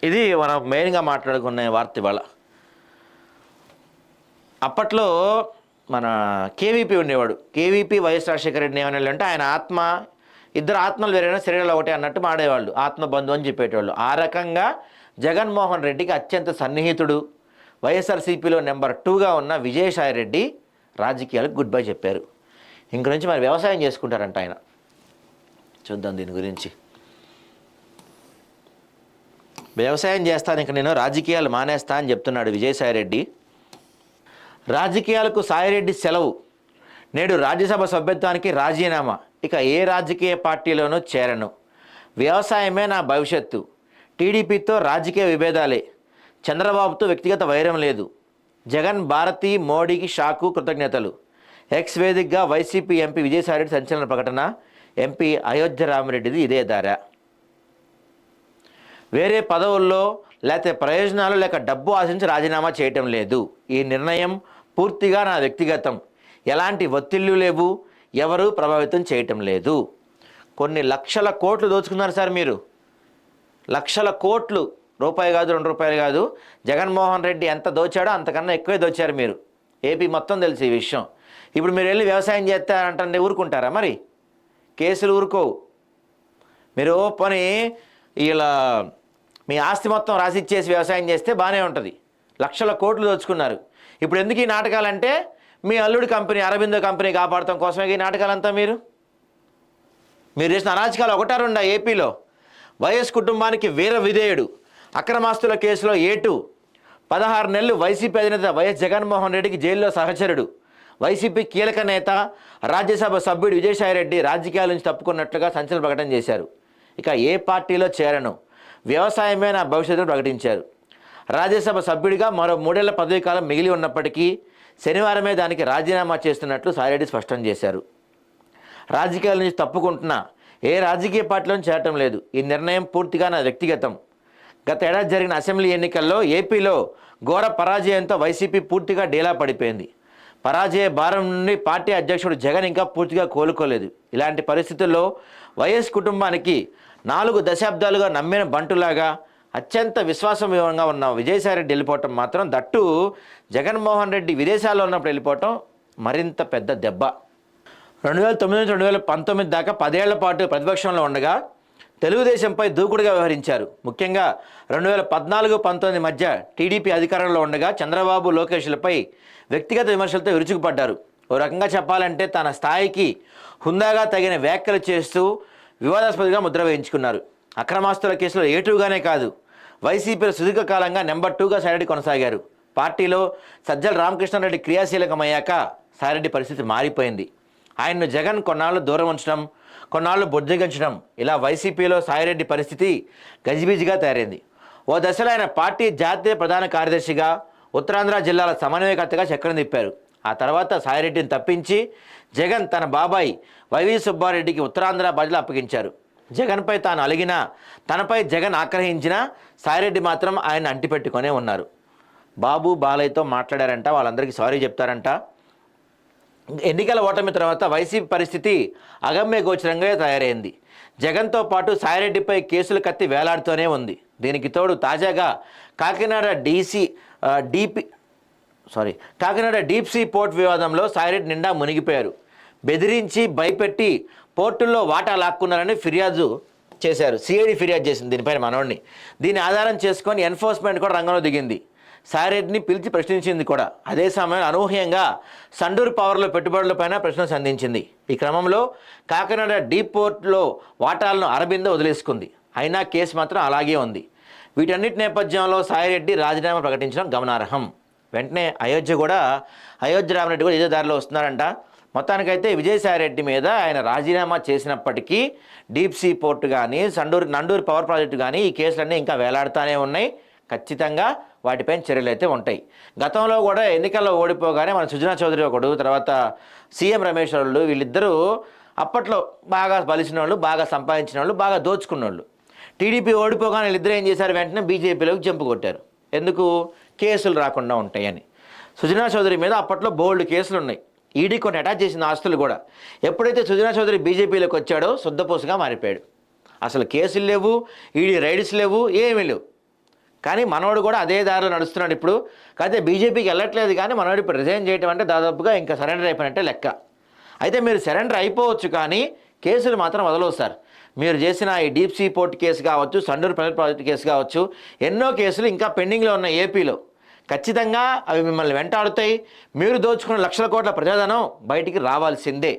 ఇది మనం మెయిన్గా మాట్లాడుకునే వార్త ఇవాళ. అప్పట్లో మన కేవీపీ ఉండేవాడు. కేవీపీ వైఎస్ రాజశేఖర రెడ్డిని ఏమన్నా అంటే ఆయన ఆత్మ, ఇద్దరు ఆత్మలు వేరైనా శరీరాలు ఒకటే అన్నట్టు మాడేవాళ్ళు, ఆత్మబంధు అని చెప్పేటవాళ్ళు. ఆ రకంగా జగన్మోహన్ రెడ్డికి అత్యంత సన్నిహితుడు, వైఎస్ఆర్సీపీలో నెంబర్ 2గా ఉన్న విజయసాయి రెడ్డి రాజకీయాలకు గుడ్ బై చెప్పారు. ఇంక నుంచి మరి వ్యవసాయం చేసుకుంటారంట ఆయన. చూద్దాం దీని గురించి. వ్యవసాయం చేస్తాను, ఇంక నేను రాజకీయాలు మానేస్తా అని చెప్తున్నాడు విజయసాయిరెడ్డి. రాజకీయాలకు సాయిరెడ్డి సెలవు, నేడు రాజ్యసభ సభ్యత్వానికి రాజీనామా, ఇక ఏ రాజకీయ పార్టీలోనూ చేరను, వ్యవసాయమే నా భవిష్యత్తు, టీడీపీతో రాజకీయ విభేదాలే, చంద్రబాబుతో వ్యక్తిగత వైరం లేదు, జగన్ భారతి మోడీకి షాకు కృతజ్ఞతలు, ఎక్స్ వేదికగా వైసీపీ ఎంపీ విజయసాయిరెడ్డి సంచలన ప్రకటన, ఎంపీ అయోధ్య రామిరెడ్డిది ఇదే దార. వేరే పదవుల్లో లేకపోతే ప్రయోజనాలు లేక డబ్బు ఆశించి రాజీనామా చేయటం లేదు, ఈ నిర్ణయం పూర్తిగా నా వ్యక్తిగతం, ఎలాంటి ఒత్తిళ్లు లేవు, ఎవరూ ప్రభావితం చేయటం లేదు. కొన్ని లక్షల కోట్లు దోచుకున్నారు సార్ మీరు, లక్షల కోట్లు, రూపాయి కాదు 2 రూపాయలు కాదు. జగన్మోహన్ రెడ్డి ఎంత దోచాడో అంతకన్నా ఎక్కువే దోచారు మీరు. ఏపీ మొత్తం తెలుసు ఈ విషయం. ఇప్పుడు మీరు వెళ్ళి వ్యవసాయం చేస్తారంటే ఊరుకుంటారా? మరి కేసులు ఊరుకోవు. మీరు పని ఇలా మీ ఆస్తి మొత్తం రాసిచ్చేసి వ్యవసాయం చేస్తే బాగానే ఉంటుంది. లక్షల కోట్లు దోచుకున్నారు. ఇప్పుడు ఎందుకు ఈ నాటకాలంటే మీ అల్లుడి కంపెనీ అరబిందో కంపెనీ కాపాడటం కోసమే ఈ నాటకాలంతా. మీరు చేసిన అరాచకాలు 1-2 ఏపీలో. వైఎస్ కుటుంబానికి వీర విధేయుడు, అక్రమాస్తుల కేసులో ఏటు, 16 నెలలు వైసీపీ అధినేత వైఎస్ జగన్మోహన్ రెడ్డికి జైల్లో సహచరుడు, వైసీపీ కీలక నేత రాజ్యసభ సభ్యుడు విజయసాయిరెడ్డి రాజకీయాల నుంచి తప్పుకున్నట్లుగా సంచలన ప్రకటన చేశారు. ఇక ఏ పార్టీలో చేరను, వ్యవసాయమే నా భవిష్యత్తును ప్రకటించారు. రాజ్యసభ సభ్యుడిగా మరో 3 ఏళ్ల పదవీ కాలం మిగిలి ఉన్నప్పటికీ శనివారమే దానికి రాజీనామా చేస్తున్నట్లు సాయిరెడ్డి స్పష్టం చేశారు. రాజకీయాల నుంచి తప్పుకుంటున్నా, ఏ రాజకీయ పార్టీలోనూ చేరటం లేదు, ఈ నిర్ణయం పూర్తిగా నా వ్యక్తిగతం. గత ఏడాది జరిగిన అసెంబ్లీ ఎన్నికల్లో ఏపీలో ఘోర పరాజయంతో వైసీపీ పూర్తిగా డీలా పడిపోయింది. పరాజయ భారం నుండి పార్టీ అధ్యక్షుడు జగన్ ఇంకా పూర్తిగా కోలుకోలేదు. ఇలాంటి పరిస్థితుల్లో వైఎస్ కుటుంబానికి 4 దశాబ్దాలుగా నమ్మిన బంటులాగా అత్యంత విశ్వాసంగా ఉన్న విజయసాయిరెడ్డి వెళ్ళిపోవటం మాత్రం, దట్టు జగన్మోహన్ రెడ్డి విదేశాల్లో ఉన్నప్పుడు వెళ్ళిపోవటం మరింత పెద్ద దెబ్బ. 2009 నుంచి 2019 దాకా 10 ఏళ్ల పాటు ప్రతిపక్షంలో ఉండగా తెలుగుదేశంపై దూకుడుగా వ్యవహరించారు. ముఖ్యంగా 2014-19 మధ్య టీడీపీ అధికారంలో ఉండగా చంద్రబాబు లోకేష్లపై వ్యక్తిగత విమర్శలతో విరుచుకుపడ్డారు. ఓ రకంగా చెప్పాలంటే తన స్థాయికి హుందాగా తగిన వ్యాఖ్యలు చేస్తూ వివాదాస్పదంగా ముద్ర వేయించుకున్నారు. అక్రమాస్తుల కేసులో ఏటూగానే కాదు, వైసీపీలో సుదీర్ఘకాలంగా నెంబర్ 2గా సాయిరెడ్డి కొనసాగారు. పార్టీలో సజ్జల రామకృష్ణారెడ్డి క్రియాశీలకమయ్యాక సాయిరెడ్డి పరిస్థితి మారిపోయింది. ఆయన్ను జగన్ కొన్నాళ్ళు దూరం ఉంచడం, కొన్నాళ్ళు బుజ్జగించడం, ఇలా వైసీపీలో సాయిరెడ్డి పరిస్థితి గజిబిజిగా తయారైంది. ఓ దశలో ఆయన పార్టీ జాతీయ ప్రధాన కార్యదర్శిగా, ఉత్తరాంధ్ర జిల్లాల సమన్వయకర్తగా చక్రం తిప్పారు. ఆ తర్వాత సాయిరెడ్డిని తప్పించి జగన్ తన బాబాయ్ వైవి సుబ్బారెడ్డికి ఉత్తరాంధ్ర బాధ్యతలు అప్పగించారు. జగన్పై తాను అలిగినా, తనపై జగన్ ఆగ్రహించినా సాయిరెడ్డి మాత్రం ఆయన అంటిపెట్టుకునే ఉన్నారు. బాబు బాలయ్యతో మాట్లాడారంట, వాళ్ళందరికీ సారీ చెప్తారంట. ఎన్నికల ఓటమి తర్వాత వైసీపీ పరిస్థితి అగమ్య గోచరంగా తయారైంది. జగన్తో పాటు సాయిరెడ్డిపై కేసుల కత్తి వేలాడుతూనే ఉంది. దీనికి తోడు తాజాగా కాకినాడ డీప్ సీ పోర్ట్ వివాదంలో సాయిరెడ్డి నిండా మునిగిపోయారు. బెదిరించి భయపెట్టి పోర్టుల్లో వాటా లాక్కున్నారని ఫిర్యాదు చేశారు. సిఐడి ఫిర్యాదు చేసింది దీనిపైన మనోడిని. దీన్ని ఆధారం చేసుకొని ఎన్ఫోర్స్మెంట్ కూడా రంగంలో దిగింది. సాయిరెడ్డిని పిలిచి ప్రశ్నించింది కూడా. అదే సమయంలో అనూహ్యంగా సండూర్ పవర్లో పెట్టుబడులపైన ప్రశ్నలు సంధించింది. ఈ క్రమంలో కాకినాడ డీప్ పోర్ట్లో వాటాలను అరబిందో వదిలేసుకుంది. అయినా కేసు మాత్రం అలాగే ఉంది. వీటన్నిటి నేపథ్యంలో సాయిరెడ్డి రాజీనామా ప్రకటించడం గమనార్హం. వెంటనే అయోధ్య రామిరెడ్డి కూడా ఇదే దారిలో వస్తున్నారంట. మొత్తానికైతే విజయసాయిరెడ్డి మీద ఆయన రాజీనామా చేసినప్పటికీ డీప్ సీ పోర్టు కానీ నండూరు పవర్ ప్రాజెక్టు కానీ ఈ కేసులన్నీ ఇంకా వేలాడుతూనే ఉన్నాయి. ఖచ్చితంగా వాటిపైన చర్యలు అయితే ఉంటాయి. గతంలో కూడా ఎన్నికల్లో ఓడిపోగానే మన సుజనా చౌదరి ఒకడు, తర్వాత సీఎం రమేష్ వాళ్ళు, వీళ్ళిద్దరూ అప్పట్లో బాగా బలిసిన వాళ్ళు, బాగా సంపాదించిన వాళ్ళు, బాగా దోచుకున్న వాళ్ళు. టీడీపీ ఓడిపోగానే వీళ్ళిద్దరూ ఏం చేశారు, వెంటనే బీజేపీలోకి జంపు కొట్టారు. ఎందుకు? కేసులు రాకుండా ఉంటాయని. సుజనా చౌదరి మీద అప్పట్లో బోల్డ్ కేసులు ఉన్నాయి. ఈడీ కొన్ని అటాచ్ చేసిన ఆస్తులు కూడా. ఎప్పుడైతే సుజనా చౌదరి బీజేపీలోకి వచ్చాడో శుద్ధపూసగా మారిపోయాడు. అసలు కేసులు లేవు, ఈడీ రైడ్స్ లేవు, ఏమీ లేవు. కానీ మనోడు కూడా అదే దారిలో నడుస్తున్నాడు ఇప్పుడు. కాకపోతే బీజేపీకి వెళ్ళట్లేదు, కానీ మనోడు ఇప్పుడు రిజైన్ చేయడం అంటే దాదాపుగా ఇంకా సరెండర్ అయిపోయినట్టే లెక్క. అయితే మీరు సరెండర్ అయిపోవచ్చు, కానీ కేసులు మాత్రం వదలవు సార్. మీరు చేసిన ఈ డీప్ సీ పోర్ట్ కేసు కావచ్చు, సండూరు ప్రైవేట్ ప్రాజెక్ట్ కేసు కావచ్చు, ఎన్నో కేసులు ఇంకా పెండింగ్లో ఉన్న ఏపీలో. ఖచ్చితంగా అవి మిమ్మల్ని వెంటాడుతాయి. మీరు దోచుకున్న లక్షల కోట్ల ప్రజాధనం బయటికి రావాల్సిందే.